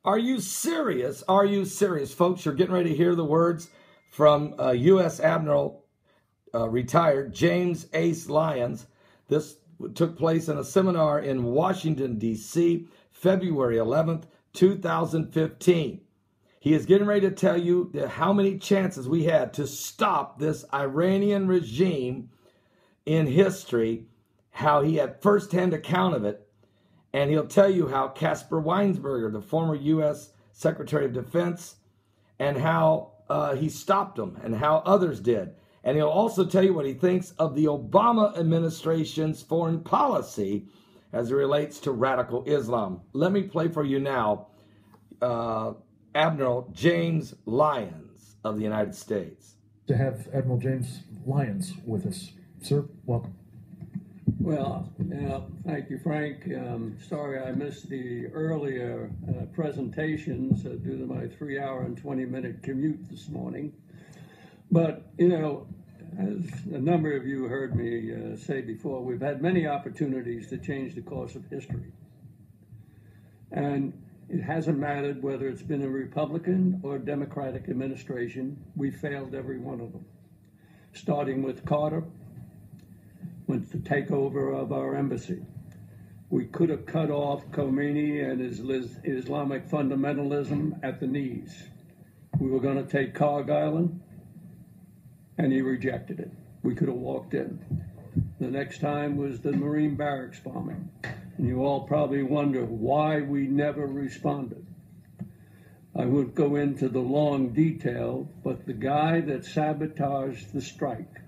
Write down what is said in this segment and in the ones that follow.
Are you serious? Are you serious? Folks, you're getting ready to hear the words from U.S. Admiral retired James Ace Lyons. This took place in a seminar in Washington, D.C., February 11th, 2015. He is getting ready to tell you how many chances we had to stop this Iranian regime in history, how he had firsthand account of it, and he'll tell you how Caspar Weinberger, the former U.S. Secretary of Defense, and how he stopped them and how others did. And he'll also tell you what he thinks of the Obama administration's foreign policy as it relates to radical Islam. Let me play for you now Admiral James Lyons of the United States. To have Admiral James Lyons with us. Sir, welcome. Well, thank you, Frank. Sorry I missed the earlier presentations due to my 3-hour and 20-minute commute this morning. But, you know, as a number of you heard me say before, we've had many opportunities to change the course of history. And it hasn't mattered whether it's been a Republican or Democratic administration. We failed every one of them, starting with Carter, with the takeover of our embassy. We could have cut off Khomeini and his Islamic fundamentalism at the knees. We were going to take Karg Island, and he rejected it. We could have walked in. The next time was the Marine barracks bombing. And you all probably wonder why we never responded. I won't go into the long detail, but the guy that sabotaged the strike,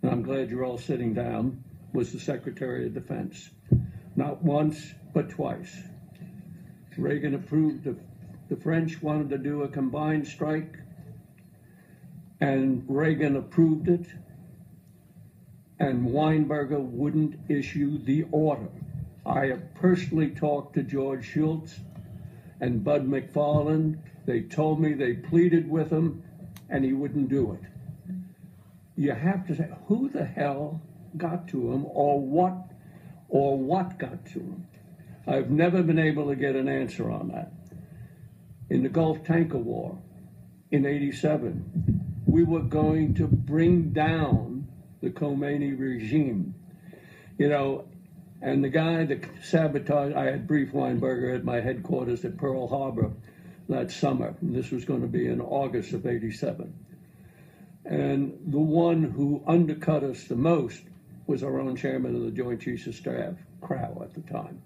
and I'm glad you're all sitting down, was the Secretary of Defense. Not once, but twice. Reagan approved the French wanted to do a combined strike, and Reagan approved it, and Weinberger wouldn't issue the order. I have personally talked to George Shultz and Bud McFarlane. They told me they pleaded with him, and he wouldn't do it. You have to say, who the hell got to him, or what got to him? I've never been able to get an answer on that. In the Gulf Tanker War in '87, we were going to bring down the Khomeini regime. You know, and the guy that sabotaged, I had briefed Weinberger at my headquarters at Pearl Harbor that summer, and this was going to be in August of '87. And the one who undercut us the most was our own chairman of the Joint Chiefs of Staff, Crow, at the time.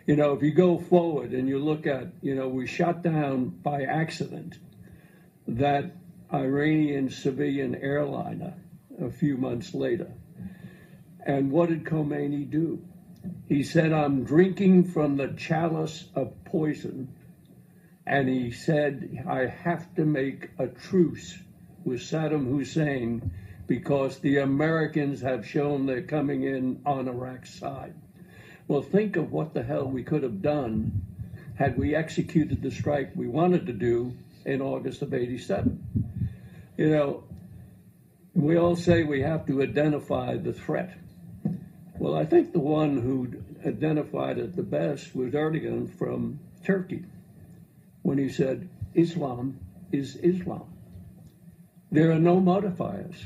You know, if you go forward and you look at, you know, we shot down by accident that Iranian civilian airliner a few months later. And what did Khomeini do? He said, I'm drinking from the chalice of poison. And he said, I have to make a truce with Saddam Hussein because the Americans have shown they're coming in on Iraq's side. Well, think of what the hell we could have done had we executed the strike we wanted to do in August of '87. You know, we all say we have to identify the threat. Well, I think the one who identified it the best was Erdogan from Turkey, when he said, Islam is Islam. There are no modifiers.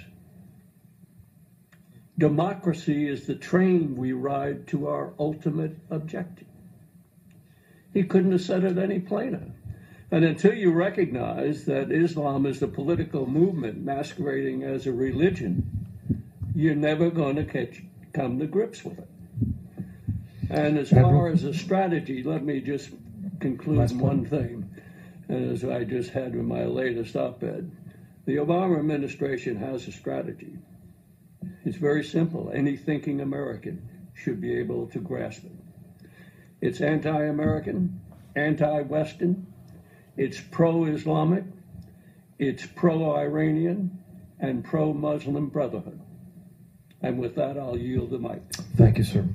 Democracy is the train we ride to our ultimate objective. He couldn't have said it any plainer. And until you recognize that Islam is a political movement masquerading as a religion, you're never going to come to grips with it. And as far as a strategy, let me just conclude one thing, as I just had in my latest op-ed. The Obama administration has a strategy. It's very simple. Any thinking American should be able to grasp it. It's anti-American, anti-Western, it's pro-Islamic, it's pro-Iranian, and pro-Muslim Brotherhood. And with that, I'll yield the mic. Thank you, sir.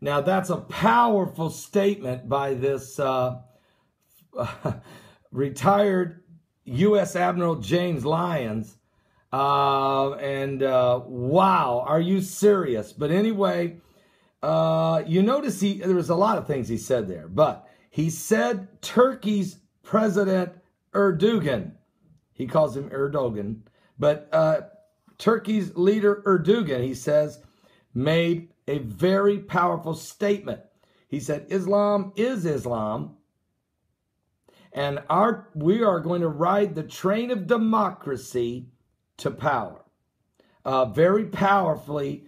Now, that's a powerful statement by this retired U.S. Admiral James Lyons. Wow, are you serious? But anyway, you notice there was a lot of things he said there, but He said Turkey's President Erdogan, he calls him Erdogan, but Turkey's leader Erdogan, he says, made a very powerful statement. He said, Islam is Islam, and we are going to ride the train of democracy to power. Very powerfully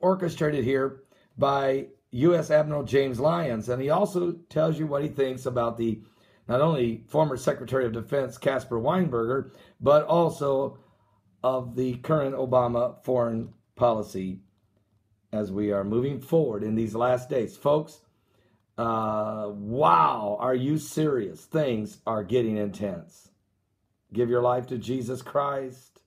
orchestrated here by U.S. Admiral James Lyons. And he also tells you what he thinks about the not only former Secretary of Defense Caspar Weinberger, but also of the current Obama foreign policy as we are moving forward in these last days. Folks, wow, are you serious? Things are getting intense. Give your life to Jesus Christ.